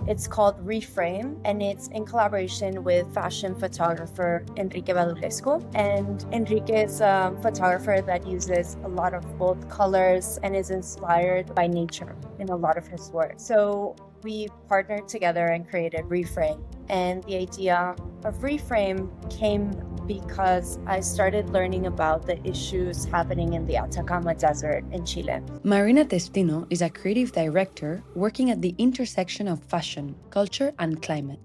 It's called Reframe, and it's in collaboration with fashion photographer Enrique Badulescu. And Enrique is a photographer that uses a lot of bold colors and is inspired by nature in a lot of his work. So we partnered together and created Reframe. And the idea of Reframe came because I started learning about the issues happening in the Atacama Desert in Chile. Marina Testino is a creative director working at the intersection of fashion, culture, and climate.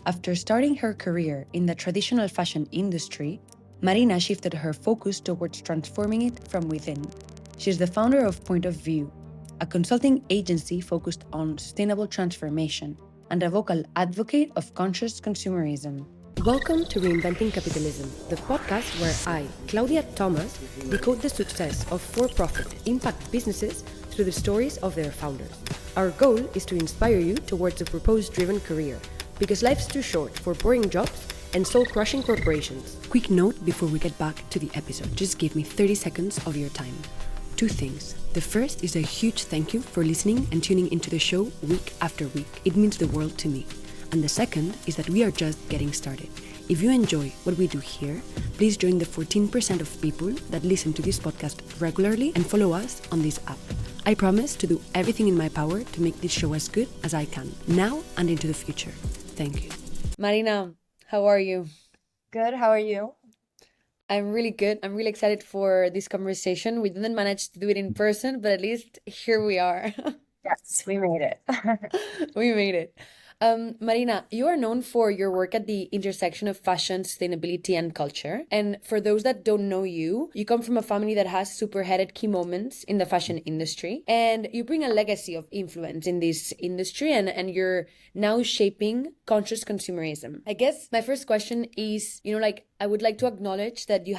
After starting her career in the traditional fashion industry, Marina shifted her focus towards transforming it from within. She's the founder of Point of View, a consulting agency focused on sustainable transformation, and a vocal advocate of conscious consumerism. Welcome to Reinventing Capitalism, the podcast where I, Claudia Thomas, decode the success of for-profit impact businesses through the stories of their founders. Our goal is to inspire you towards a purpose-driven career, because life's too short for boring jobs and soul-crushing corporations. Quick note before we get back to the episode. Just give me 30 seconds of your time. Two things. The first is a huge thank you for listening and tuning into the show week after week. It means the world to me. And the second is that we are just getting started. If you enjoy what we do here, please join the 14% of people that listen to this podcast regularly and follow us on this app. I promise to do everything in my power to make this show as good as I can, now and into the future. Thank you. Marina, how are you? Good, how are you? I'm really good. I'm really excited for this conversation. We didn't manage to do it in person, but at least here we are. Yes, we made it. We made it. Marina, you are known for your work at the intersection of fashion, sustainability, and culture. And for those that don't know you, you come from a family that has superheaded key moments in the fashion industry. And you bring a legacy of influence in this industry, and you're now shaping conscious consumerism. I guess my first question is, I would like to acknowledge that you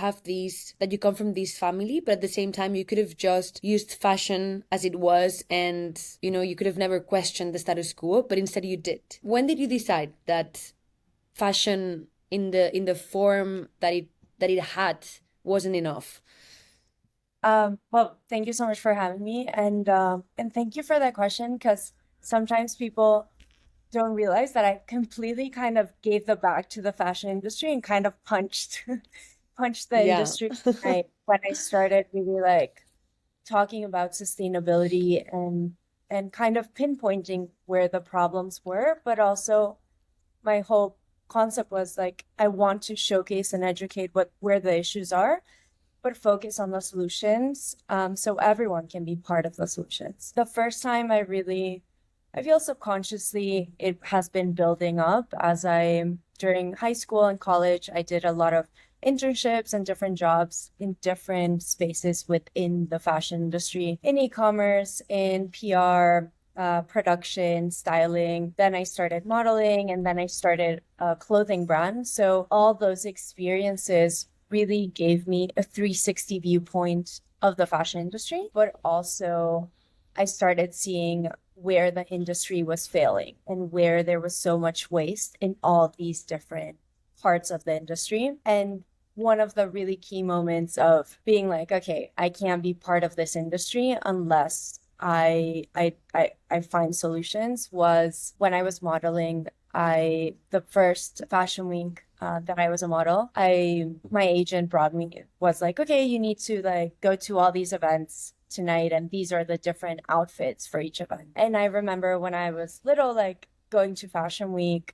come from this family, but at the same time, you could have just used fashion as it was, and, you could have never questioned the status quo, but instead you did. When did you decide that fashion in the form that it had wasn't enough? Well, thank you so much for having me, and thank you for that question, because sometimes people don't realize that I completely kind of gave the back to the fashion industry and kind of punched the industry when I started really talking about sustainability and kind of pinpointing where the problems were, but also my whole concept was I want to showcase and educate where the issues are, but focus on the solutions, so everyone can be part of the solutions. The first time I feel subconsciously it has been building up during high school and college, I did a lot of internships and different jobs in different spaces within the fashion industry, in e-commerce, in PR, production, styling. Then I started modeling, and then I started a clothing brand. So all those experiences really gave me a 360 viewpoint of the fashion industry, but also I started seeing where the industry was failing and where there was so much waste in all these different parts of the industry. And one of the really key moments of being okay, I can't be part of this industry unless I find solutions was when I was modeling. The first fashion week that I was a model, my agent was okay, you need to go to all these events tonight, and these are the different outfits for each event. And I remember when I was little, going to fashion week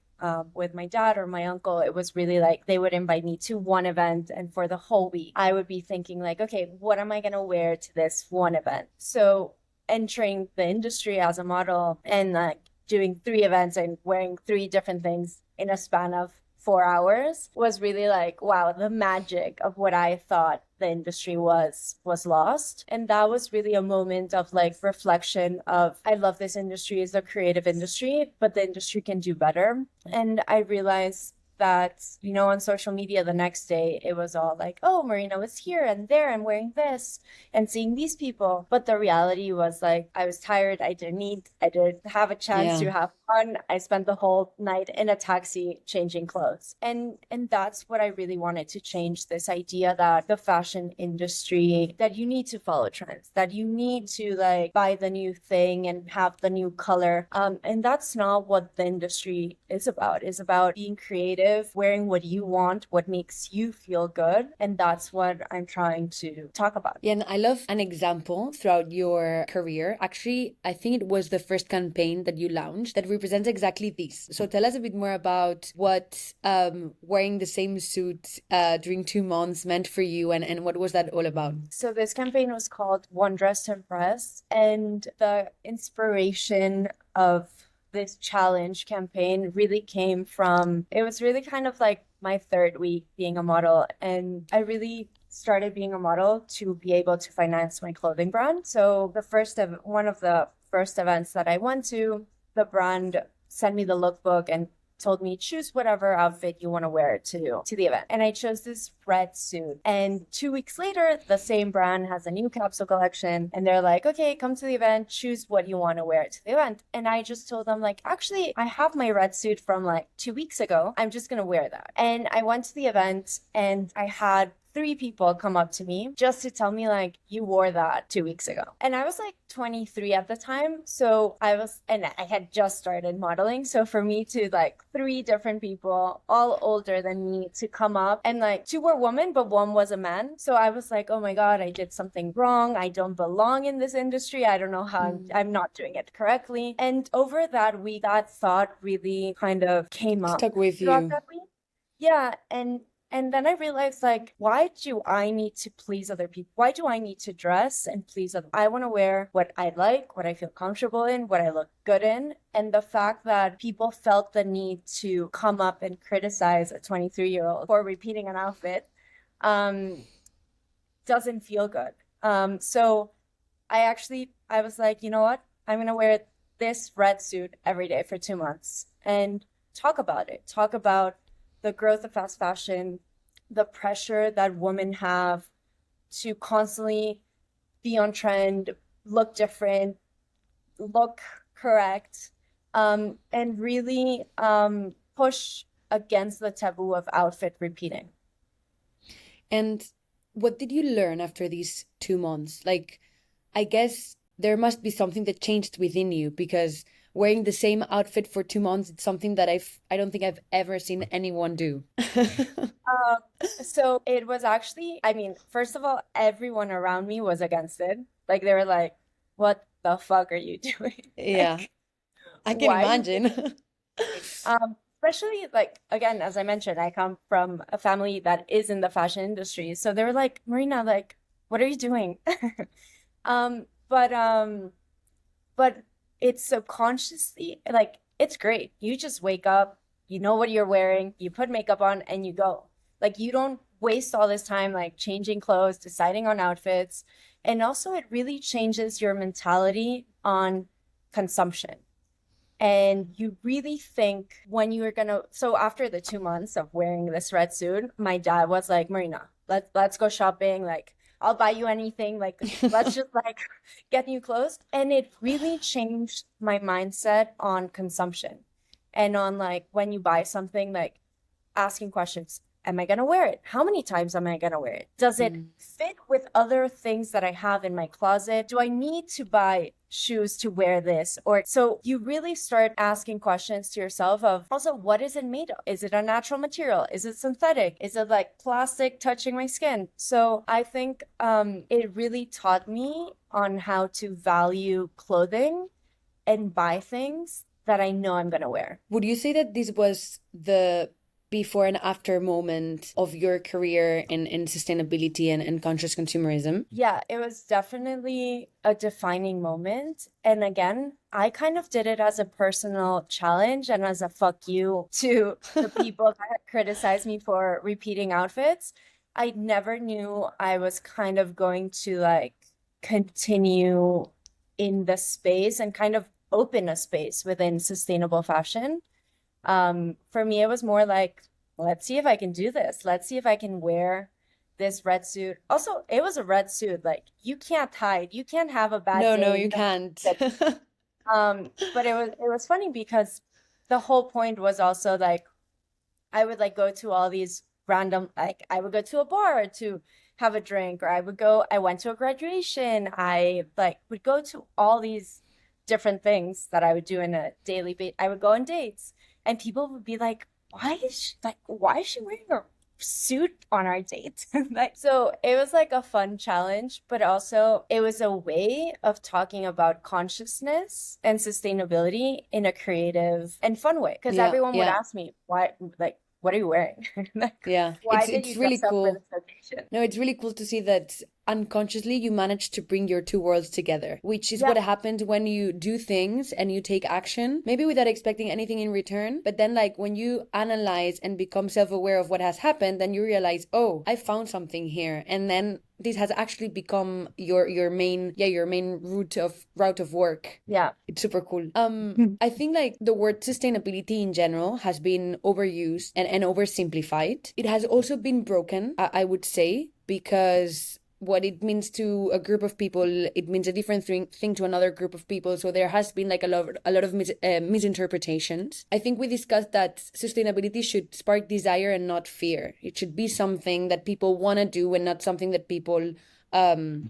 with my dad or my uncle, it was really they would invite me to one event, and for the whole week I would be thinking okay, what am I gonna wear to this one event? So entering the industry as a model and doing 3 events and wearing 3 different things in a span of 4 hours was really wow, the magic of what I thought the industry was lost. And that was really a moment of reflection of, I love this industry, it's a creative industry, but the industry can do better. And I realized that, you know, on social media the next day, it was all like, oh, Marina was here and there and wearing this and seeing these people. But the reality was like, I was tired. I didn't eat. I didn't have a chance Yeah. to have fun. I spent the whole night in a taxi changing clothes. And that's what I really wanted to change, this idea that the fashion industry, that you need to follow trends, that you need to like buy the new thing and have the new color. And that's not what the industry is about. It's about being creative, wearing what you want, what makes you feel good. And that's what I'm trying to talk about. Yeah, and I love an example throughout your career. Actually, I think it was the first campaign that you launched that represents exactly this. So tell us a bit more about what wearing the same suit during 2 months meant for you, and what was that all about? So this campaign was called One Dress to Impress, and the inspiration of this challenge campaign really came from, it was really kind of like my third week being a model, and I really started being a model to be able to finance my clothing brand. So one of the first events that I went to, the brand sent me the lookbook and told me, choose whatever outfit you want to wear to the event. And I chose this red suit. And 2 weeks later, the same brand has a new capsule collection. And they're like, okay, come to the event, choose what you want to wear to the event. And I just told them like, actually, I have my red suit from like 2 weeks ago. I'm just going to wear that. And I went to the event and I had 3 people come up to me just to tell me like, you wore that 2 weeks ago. And I was like 23 at the time. So and I had just started modeling. So for me to like 3 different people, all older than me, to come up, and like 2 were women, but 1 was a man. So I was like, oh my God, I did something wrong. I don't belong in this industry. I don't know how I'm not doing it correctly. And over that week, that thought really kind of came up. Stuck with Throughout you. that week. Yeah. And then I realized, like, why do I need to please other people? Why do I need to dress and please others? I want to wear what I like, what I feel comfortable in, what I look good in. And the fact that people felt the need to come up and criticize a 23-year-old for repeating an outfit doesn't feel good. So I was like, you know what? I'm going to wear this red suit every day for 2 months and talk about it. Talk about the growth of fast fashion, the pressure that women have to constantly be on trend, look different, look correct, and really push against the taboo of outfit repeating. And what did you learn after these 2 months? Like, I guess there must be something that changed within you, because wearing the same outfit for 2 months, it's something that I don't think I've ever seen anyone do. So it was actually, I mean, first of all, everyone around me was against it. Like they were like, what the fuck are you doing? Yeah, Like, I can why? imagine. Especially like, again, as I mentioned, I come from a family that is in the fashion industry. So they were like, Marina, like, what are you doing? Um, but um, but it's subconsciously like, it's great. You just wake up, you know what you're wearing, you put makeup on, and you go. Like, you don't waste all this time like changing clothes, deciding on outfits. And also, it really changes your mentality on consumption. And you really think when you were gonna, so after the 2 months of wearing this red suit, my dad was like, Marina, let's go shopping. Like, I'll buy you anything. Like, let's just like get new clothes. And it really changed my mindset on consumption and on like when you buy something, like asking questions. Am I gonna wear it? How many times am I gonna wear it? Does it fit with other things that I have in my closet? Do I need to buy shoes to wear this? Or so you really start asking questions to yourself of also, what is it made of? Is it a natural material? Is it synthetic? Is it like plastic touching my skin? So I think it really taught me on how to value clothing and buy things that I know I'm gonna wear. Would you say that this was the before and after moment of your career in sustainability and conscious consumerism? Yeah, it was definitely a defining moment. And again, I kind of did it as a personal challenge and as a fuck you to the people that had criticized me for repeating outfits. I never knew I was kind of going to like continue in the space and kind of open a space within sustainable fashion. For me, it was more like, let's see if I can do this. Let's see if I can wear this red suit. Also, it was a red suit. Like, you can't hide. You can't have a bad No, no, day. you can't. But it was funny because the whole point was also like I would like go to all these random, like I would go to a bar to have a drink, or I went to a graduation. I like would go to all these different things that I would do in a daily base. I would go on dates, and people would be like, why is she wearing a suit on our date? Like, so it was like a fun challenge, but also it was a way of talking about consciousness and sustainability in a creative and fun way. Because Yeah, everyone would yeah. ask me, why, like, what are you wearing? Like, Yeah, why did it's you really dress up for cool. this occasion? No, it's really cool to see that unconsciously you managed to bring your two worlds together, which is Yeah. what happened when you do things and you take action, maybe without expecting anything in return. But then, like, when you analyze and become self-aware of what has happened, then you realize, oh, I found something here. And then this has actually become your main route of work. Yeah. It's super cool. I think like the word sustainability in general has been overused and oversimplified. It has also been broken, I would say, because what it means to a group of people, it means a different thing to another group of people. So there has been like a lot of misinterpretations. I think we discussed that sustainability should spark desire and not fear. It should be something that people want to do and not something that people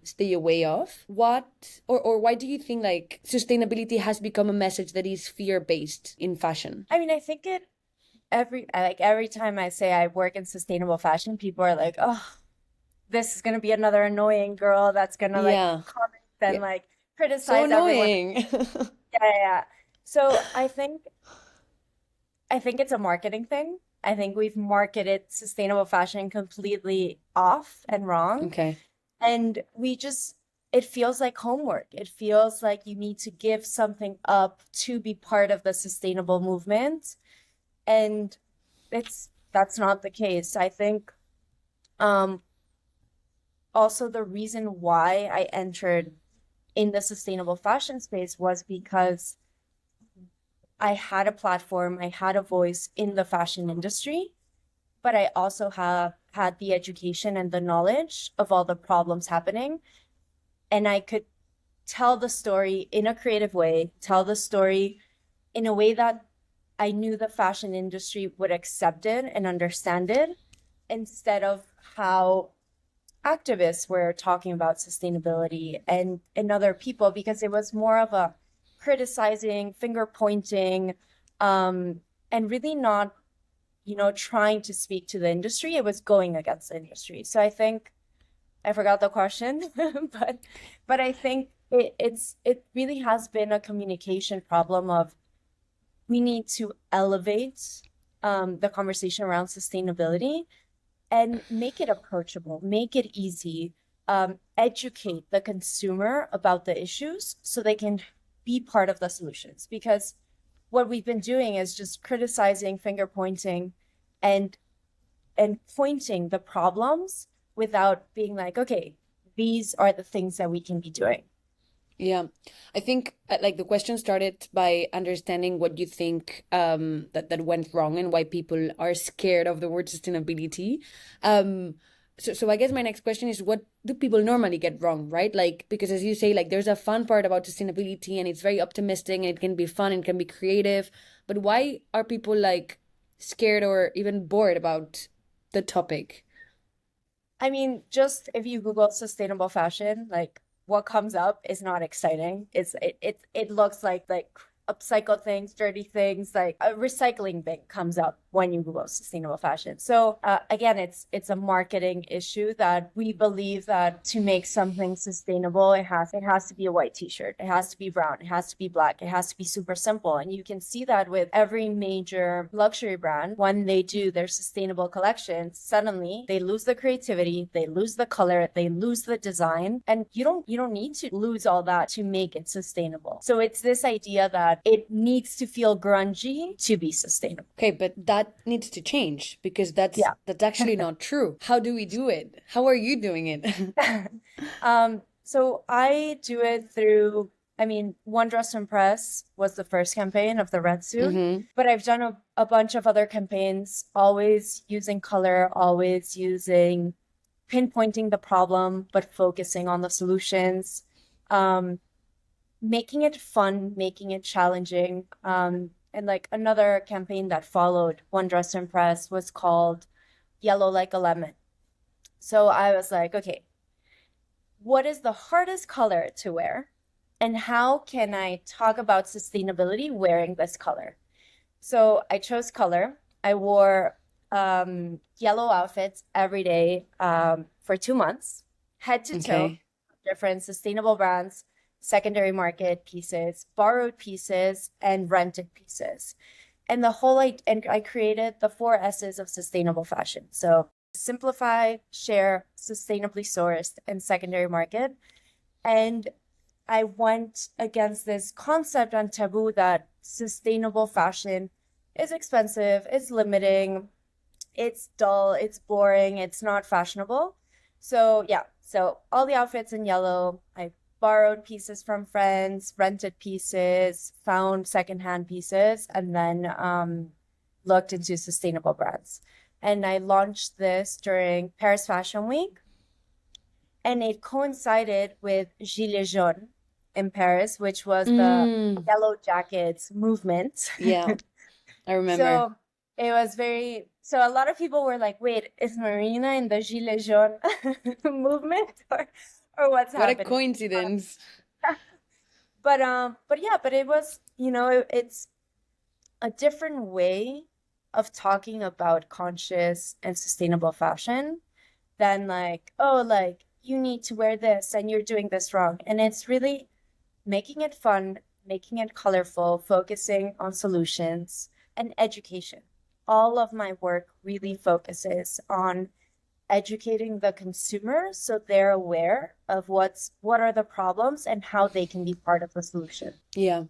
stay away of. Or why do you think like sustainability has become a message that is fear-based in fashion? I mean, I think every time I say I work in sustainable fashion, people are like, oh, this is gonna be another annoying girl that's gonna like Yeah. comment and Yeah. like So criticize everyone. annoying. Yeah. So I think it's a marketing thing. I think we've marketed sustainable fashion completely off and wrong. Okay. And it feels like homework. It feels like you need to give something up to be part of the sustainable movement. And that's not the case. I think also the reason why I entered in the sustainable fashion space was because I had a platform, I had a voice in the fashion industry, but I also have had the education and the knowledge of all the problems happening. And I could tell the story in a creative way, tell the story in a way that I knew the fashion industry would accept it and understand it, instead of how activists were talking about sustainability and other people, because it was more of a criticizing, finger pointing, and really not, trying to speak to the industry. It was going against the industry. So I think I forgot the question, but I think it really has been a communication problem of we need to elevate the conversation around sustainability and make it approachable, make it easy, educate the consumer about the issues so they can be part of the solutions. Because what we've been doing is just criticizing, finger pointing, and pointing the problems without being like, okay, these are the things that we can be doing. Yeah, I think like the question started by understanding what you think that went wrong and why people are scared of the word sustainability. So I guess my next question is, what do people normally get wrong, right? Like, because as you say, like there's a fun part about sustainability and it's very optimistic and it can be fun and can be creative, but why are people like scared or even bored about the topic? I mean, just if you Google sustainable fashion, like what comes up is not exciting. It looks like upcycled things, dirty things, like a recycling bin comes up when you Google sustainable fashion. So again, it's a marketing issue that we believe that to make something sustainable, it has to be a white t-shirt, it has to be brown, it has to be black, it has to be super simple. And you can see that with every major luxury brand. When they do their sustainable collections, suddenly they lose the creativity, they lose the color, they lose the design, and you don't need to lose all that to make it sustainable. So it's this idea that it needs to feel grungy to be sustainable. Okay, but that needs to change because that's actually not true. How do we do it? How are you doing it? So I do it through I mean, One Dress to Impress was the first campaign of the red suit, Mm-hmm. but I've done a bunch of other campaigns, always using color, always using pinpointing the problem, but focusing on the solutions, um, making it fun, making it challenging. And like another campaign that followed One Dress to Impress was called Yellow Like a Lemon. So I was like, okay, what is the hardest color to wear? And how can I talk about sustainability wearing this color? So I chose color. I wore yellow outfits every day for 2 months, head to toe, Okay. different sustainable brands, secondary market pieces, borrowed pieces, and rented pieces. And I created the 4 S's of sustainable fashion. So simplify, share, sustainably sourced, and secondary market. And I went against this concept and taboo that sustainable fashion is expensive, it's limiting, it's dull, it's boring, it's not fashionable. So yeah, so all the outfits in yellow. I borrowed pieces from friends, rented pieces, found secondhand pieces, and then looked into sustainable brands. And I launched this during Paris Fashion Week, and it coincided with Gilets jaunes in Paris, which was the Mm, yellow jackets movement. yeah, I remember. So it was so a lot of people were like, wait, is Marina in the Gilets jaunes movement or what's What a happening? coincidence. But yeah, but it was, it's a different way of talking about conscious and sustainable fashion than like, oh, like you need to wear this and you're doing this wrong. And it's really making it fun, making it colorful, focusing on solutions and education. All of my work really focuses on educating the consumer so they're aware of what are the problems and how they can be part of the solution. Yeah.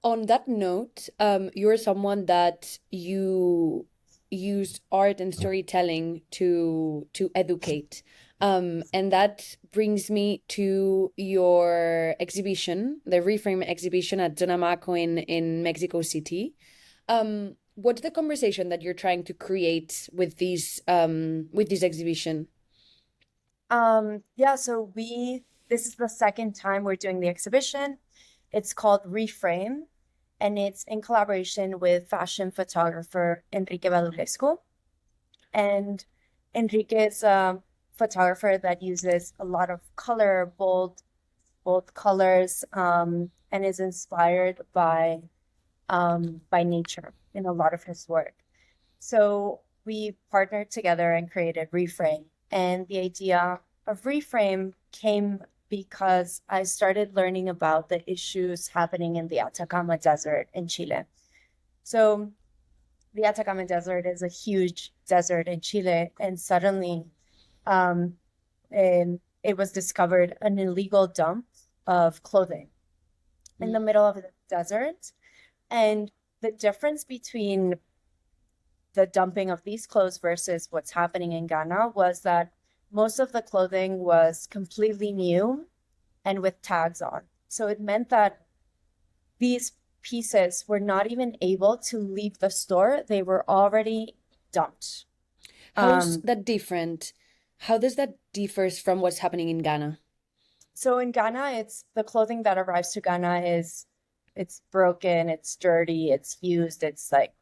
On that note, you're someone that you use art and storytelling to educate. And that brings me to your exhibition, the Reframe exhibition at Zonamaco in Mexico City. What's the conversation that you're trying to create with this exhibition? Yeah, so this is the second time we're doing the exhibition. It's called Reframe, and it's in collaboration with fashion photographer Enrique Badulescu. And Enrique is a photographer that uses a lot of color, bold colors, and is inspired by nature in a lot of his work. So we partnered together and created Reframe. And the idea of Reframe came because I started learning about the issues happening in the Atacama Desert in Chile. So the Atacama Desert is a huge desert in Chile, and suddenly and it was discovered an illegal dump of clothing in the middle of the desert. And the difference between the dumping of these clothes versus what's happening in Ghana was that most of the clothing was completely new and with tags on. So it meant that these pieces were not even able to leave the store. They were already dumped. How's that different? How does that differs from what's happening in Ghana? So in Ghana, it's the clothing that arrives to Ghana it's broken, it's dirty, it's used, it's like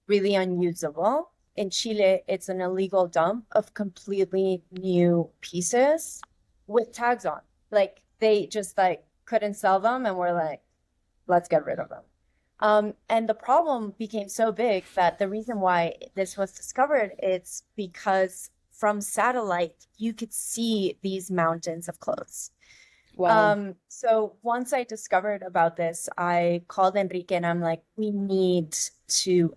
really unusable. In Chile, it's an illegal dump of completely new pieces with tags on. Like they just like couldn't sell them and were like, let's get rid of them. And the problem became so big that the reason why this was discovered, it's because from satellite, you could see these mountains of clothes. Wow. So once I discovered about this, I called Enrique and I'm like, we need to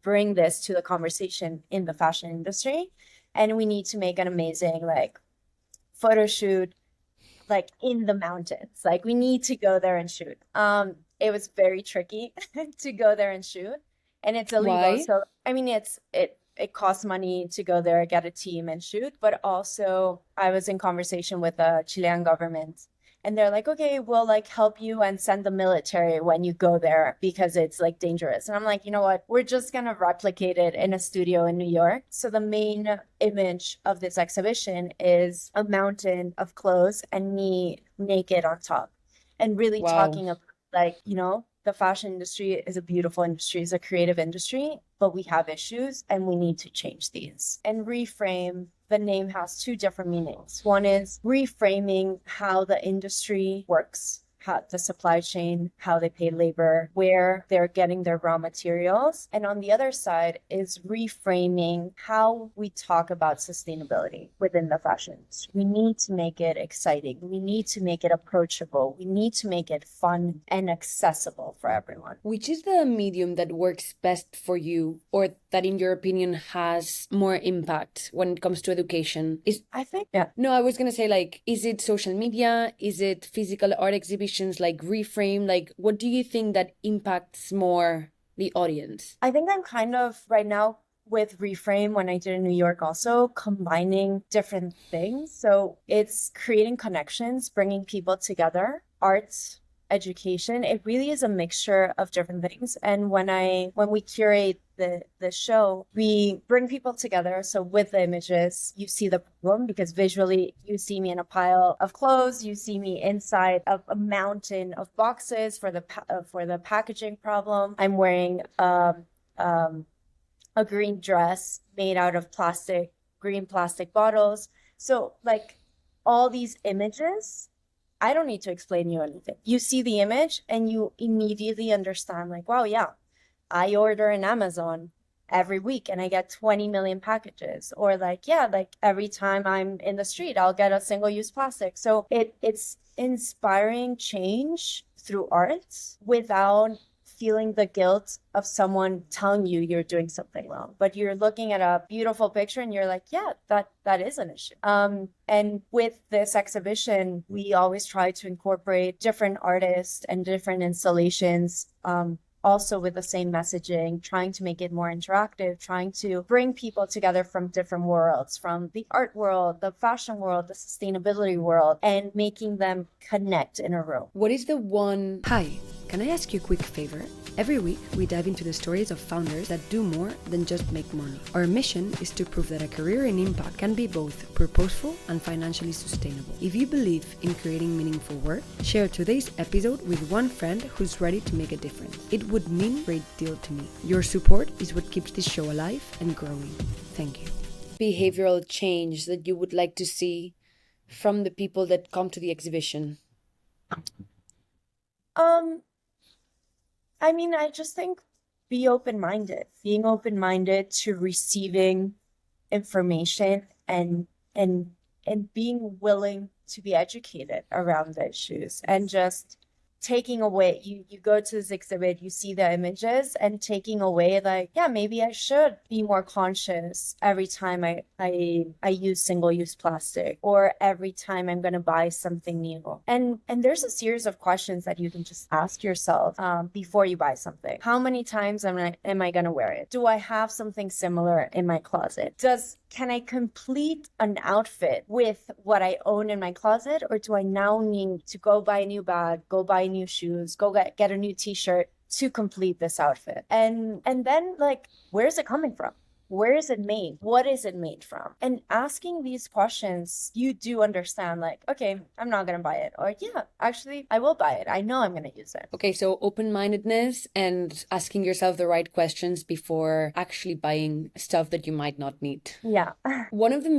bring this to the conversation in the fashion industry, and we need to make an amazing like photo shoot like in the mountains. Like we need to go there and shoot. It was very tricky to go there and shoot, and it's illegal. Why? So I mean, it costs money to go there, get a team and shoot, but also I was in conversation with the Chilean government, And they're like, okay, we'll like help you and send the military when you go there because it's like dangerous. And I'm like, you know what? We're just gonna replicate it in a studio in New York. So the main image of this exhibition is a mountain of clothes and me naked on top. And really Wow. talking about like, the fashion industry is a beautiful industry, it's a creative industry, but we have issues and we need to change these. And Reframe, the name has two different meanings. One is reframing how the industry works, how the supply chain, how they pay labor, where they're getting their raw materials. And on the other side is reframing how we talk about sustainability within the fashion industry. We need to make it exciting. We need to make it approachable. We need to make it fun and accessible for everyone. Which is the medium that works best for you, or that, in your opinion, has more impact when it comes to education? I think, yeah. No, I was gonna say, like, is it social media? Is it physical art exhibitions like Reframe? Like, what do you think that impacts more the audience? I think I'm kind of right now with Reframe, when I did in New York, also combining different things. So it's creating connections, bringing people together, arts, education. It really is a mixture of different things. And when we curate the show, we bring people together. So with the images, you see the problem because visually you see me in a pile of clothes, you see me inside of a mountain of boxes for the packaging problem. I'm wearing a green dress made out of green plastic bottles. So like all these images, I don't need to explain you anything. You see the image and you immediately understand like, wow, yeah, I order in Amazon every week and I get 20 million packages. Or like, yeah, like every time I'm in the street, I'll get a single-use plastic. So it's inspiring change through art without feeling the guilt of someone telling you you're doing something wrong, but you're looking at a beautiful picture and you're like, yeah, that is an issue. And with this exhibition, we always try to incorporate different artists and different installations, also with the same messaging, trying to make it more interactive, trying to bring people together from different worlds, from the art world, the fashion world, the sustainability world, and making them connect in a room. What is the one... Hi, can I ask you a quick favor? Every week, we dive into the stories of founders that do more than just make money. Our mission is to prove that a career in impact can be both purposeful and financially sustainable. If you believe in creating meaningful work, share today's episode with one friend who's ready to make a difference. It would mean a great deal to me. Your support is what keeps this show alive and growing. Thank you. behavioral change that you would like to see from the people that come to the exhibition? I mean, I just think be open-minded, being open-minded to receiving information and being willing to be educated around the issues and just taking away, you go to this exhibit, you see the images and taking away like, yeah, maybe I should be more conscious every time I use single-use plastic or every time I'm going to buy something new. And there's a series of questions that you can just ask yourself before you buy something. How many times am I going to wear it? Do I have something similar in my closet? Can I complete an outfit with what I own in my closet, or do I now need to go buy a new bag, go buy new shoes, go get a new t-shirt to complete this outfit? And then like, where's it coming from? Where is it made? What is it made from? And asking these questions, you do understand like, okay, I'm not going to buy it. Or yeah, actually, I will buy it. I know I'm going to use it. Okay, so open-mindedness and asking yourself the right questions before actually buying stuff that you might not need. Yeah. One of the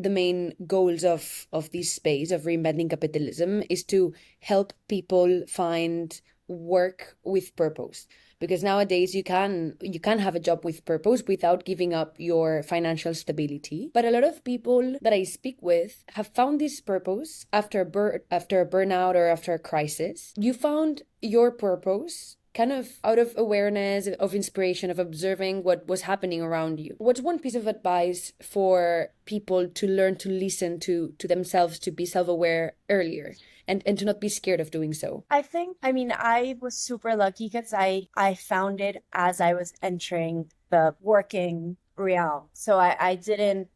main goals of this space of reinventing capitalism is to help people find work with purpose, because nowadays you can have a job with purpose without giving up your financial stability. But a lot of people that I speak with have found this purpose after a burnout or after a crisis. You found your purpose kind of out of awareness, of inspiration, of observing what was happening around you. What's one piece of advice for people to learn to listen to themselves, to be self-aware earlier, and to not be scared of doing so? I was super lucky because I found it as I was entering the working realm. So I didn't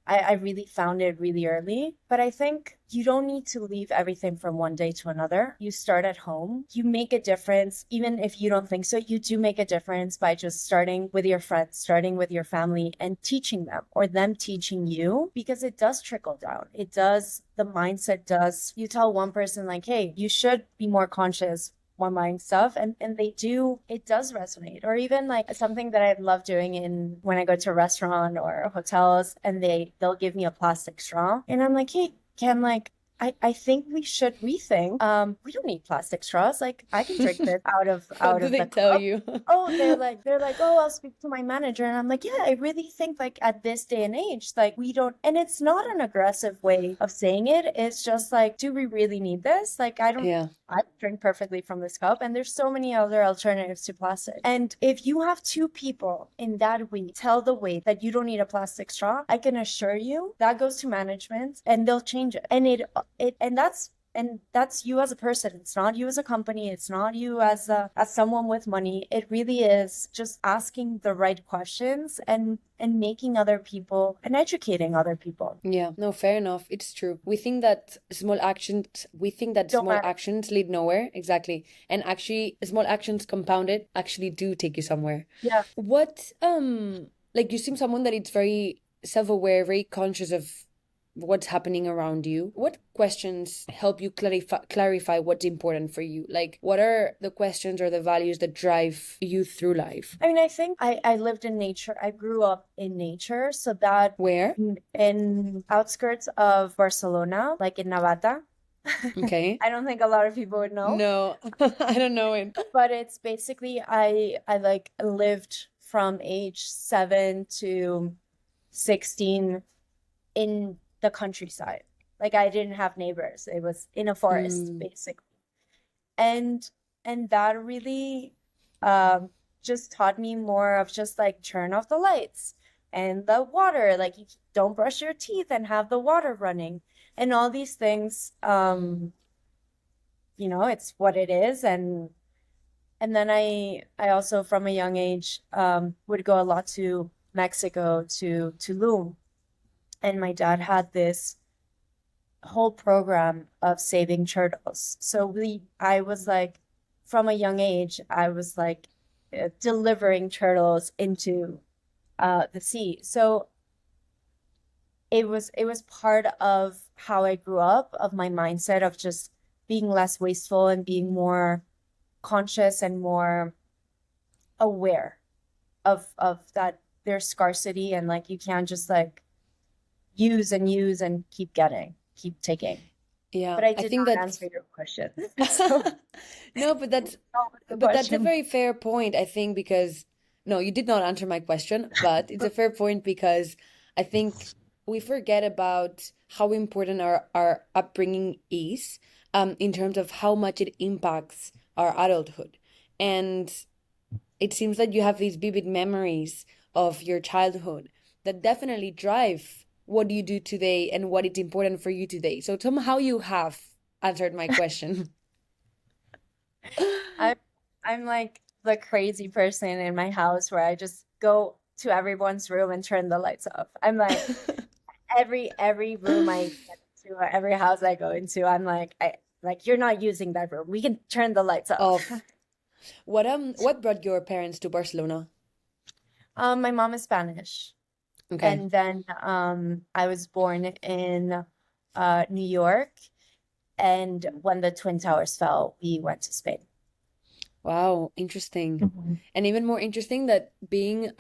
I really found it really early. But I think you don't need to leave everything from one day to another. You start at home. You make a difference. Even if you don't think so, you do make a difference by just starting with your friends, starting with your family, and teaching them or them teaching you, because it does trickle down. It does, the mindset does. You tell one person, like, hey, you should be more conscious one mind stuff, and they do, it does resonate. Or even like something that I love doing in when I go to a restaurant or hotels, and they'll give me a plastic straw, and I'm like, hey, can like I think we should rethink. We don't need plastic straws. Like I can drink this What out do of they the tell cup. you? Oh, they're like, oh, I'll speak to my manager. And I'm like, yeah, I really think like at this day and age, like we don't, and it's not an aggressive way of saying it. It's just like, do we really need this? Like, Yeah. I drink perfectly from this cup, and there's so many other alternatives to plastic. And if you have two people in that way tell the way that you don't need a plastic straw, I can assure you that goes to management and they'll change it. And that's you as a person. It's not you as a company. It's not you as someone with money. It really is just asking the right questions and making other people and educating other people. Yeah, no, fair enough. It's true. We think that Don't small matter. actions lead nowhere. Exactly. And actually, small actions compounded actually do take you somewhere. Yeah. What, like you seem someone that is very self-aware, very conscious of what's happening around you. What questions help you clarify what's important for you? Like, what are the questions or the values that drive you through life? I mean, I think I lived in nature. I grew up in nature, so that Where? in outskirts of Barcelona, like in Navata. Okay. I don't think a lot of people would know, No, I don't know it. but it's basically I like lived from age 7 to 16 in the countryside. Like I didn't have neighbors. It was in a forest, Mm. basically. And that really just taught me more of just like turn off the lights and the water, like you don't brush your teeth and have the water running and all these things. It's what it is. And then I also from a young age would go a lot to Mexico, to Tulum. And my dad had this whole program of saving turtles. So I was like, from a young age, I was like delivering turtles into the sea. So it was part of how I grew up, of my mindset of just being less wasteful and being more conscious and more aware of that there's scarcity, and like you can't just like use and keep taking. Yeah, But I I did think not that's answer your question. So no, but that's what was the but that's a question? very fair point, I think, because no, you did not answer my question, but it's a fair point because I think we forget about how important our upbringing is, in terms of how much it impacts our adulthood. And it seems that you have these vivid memories of your childhood that definitely drive what you do today and what is important for you today. So tell me how you have answered my question. I'm I'm like the crazy person in my house where I just go to everyone's room and turn the lights off. I'm like every room I get to, or every house I go into, I'm like you're not using that room. We can turn the lights off. Of what brought your parents to Barcelona? My mom is Spanish, Okay. and then I was born in New York, and when the Twin Towers fell, we went to Spain. Wow, interesting. Mhm. And even more interesting that being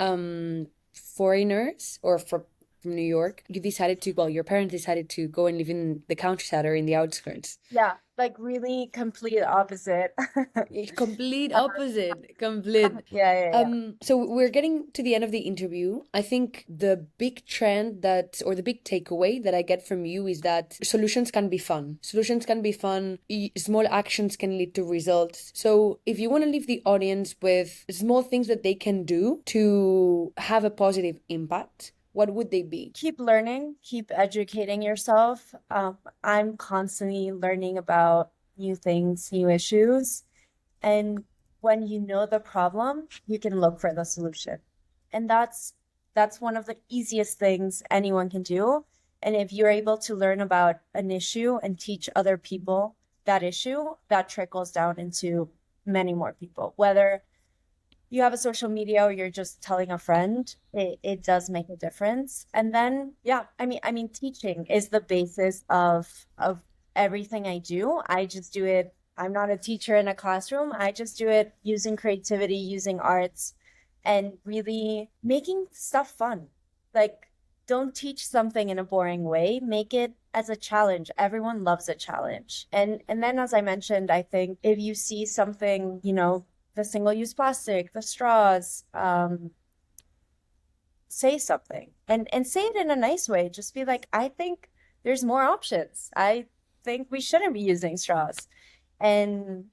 foreigners or from New York, your parents decided to go and live in the countryside or in the outskirts. Yeah, like really complete opposite. Complete opposite. Complete. Yeah. So we're getting to the end of the interview. I think the big trend or the big takeaway that I get from you is that solutions can be fun. Solutions can be fun. Small actions can lead to results. So if you want to leave the audience with small things that they can do to have a positive impact, what would they be? Keep learning, keep educating yourself. I'm constantly learning about new things, new issues. And when you know the problem, you can look for the solution. And that's that's one of the easiest things anyone can do. And if you're able to learn about an issue and teach other people that issue, that trickles down into many more people. Whether you have a social media or you're just telling a friend, it does make a difference. And then, yeah, I mean, teaching is the basis of everything I do. I just do it. I'm not a teacher in a classroom. I just do it using creativity, using arts, and really making stuff fun. Like, don't teach something in a boring way. Make it as a challenge. Everyone loves a challenge. And then, as I mentioned, I think if you see something, the single-use plastic, the straws, say something and say it in a nice way. Just be like, I think there's more options. I think we shouldn't be using straws. And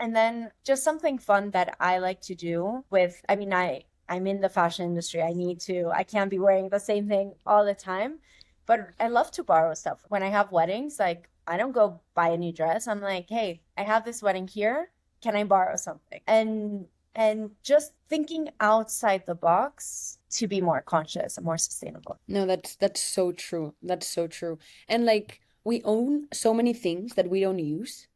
and then just something fun that I like to do with, I mean, I'm in the fashion industry. I can't be wearing the same thing all the time, but I love to borrow stuff. When I have weddings, like I don't go buy a new dress. I'm like, hey, I have this wedding here. Can I borrow something? And just thinking outside the box to be more conscious and more sustainable. No, that's so true. That's so true. And like we own so many things that we don't use.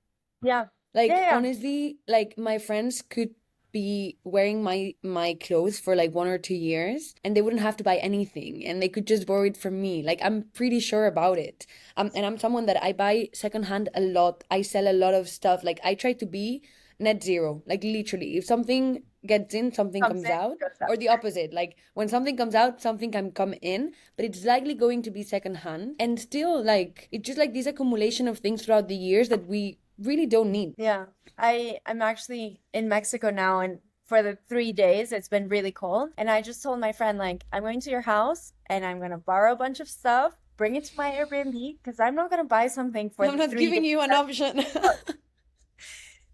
Yeah. Like Yeah. honestly, like my friends could be wearing my clothes for like 1 or 2 years and they wouldn't have to buy anything and they could just borrow it from me. Like I'm pretty sure about it. And I'm someone that I buy secondhand a lot. I sell a lot of stuff. Like I try to be net zero. Like literally, if something gets in, something comes out, goes out. or the opposite. Like when something comes out, something can come in, but it's likely going to be secondhand. And still, like it's just like this accumulation of things throughout the years that we really don't need. Yeah. I'm actually in Mexico now, and for the 3 days it's been really cold. And I just told my friend, like, I'm going to your house and I'm gonna borrow a bunch of stuff, bring it to my Airbnb, because I'm not gonna buy something for I'm the not 3 giving days. you an option.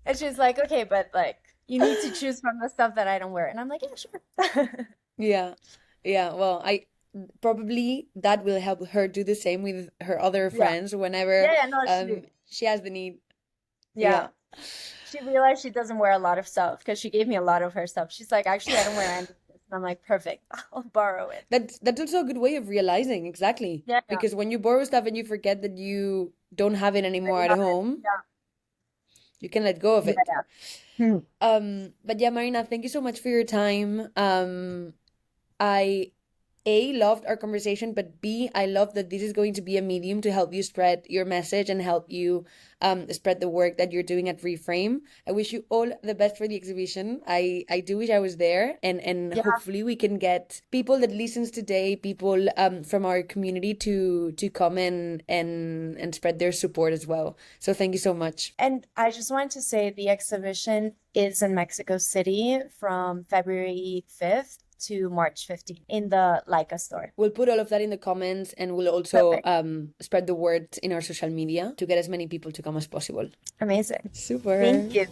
And she's like, okay, but like you need to choose from the stuff that I don't wear. And I'm like, yeah, sure. Yeah. Yeah. Well, I probably that will help her do the same with her other Yeah. friends whenever Yeah, no, she has the need. yeah. Yeah. She realized she doesn't wear a lot of stuff because she gave me a lot of her stuff. She's like, actually, I don't wear any of this. And I'm like, perfect. I'll borrow it. That's also a good way of realizing, exactly. Yeah. Because when you borrow stuff and you forget that you don't have it anymore I at love it. home, Yeah. you can let go of it. Yeah. But yeah, Marina, thank you so much for your time. I A, loved our conversation, but B, I love that this is going to be a medium to help you spread your message and help you spread the work that you're doing at Reframe. I wish you all the best for the exhibition. I do wish I was there, and Yeah. hopefully we can get people that listens today, people from our community to come and spread their support as well. So thank you so much. And I just wanted to say the exhibition is in Mexico City from February 5th to March 15th in the Leica store. We'll put all of that in the comments and we'll also Perfect. spread the word in our social media to get as many people to come as possible. Amazing. Super. Thank you.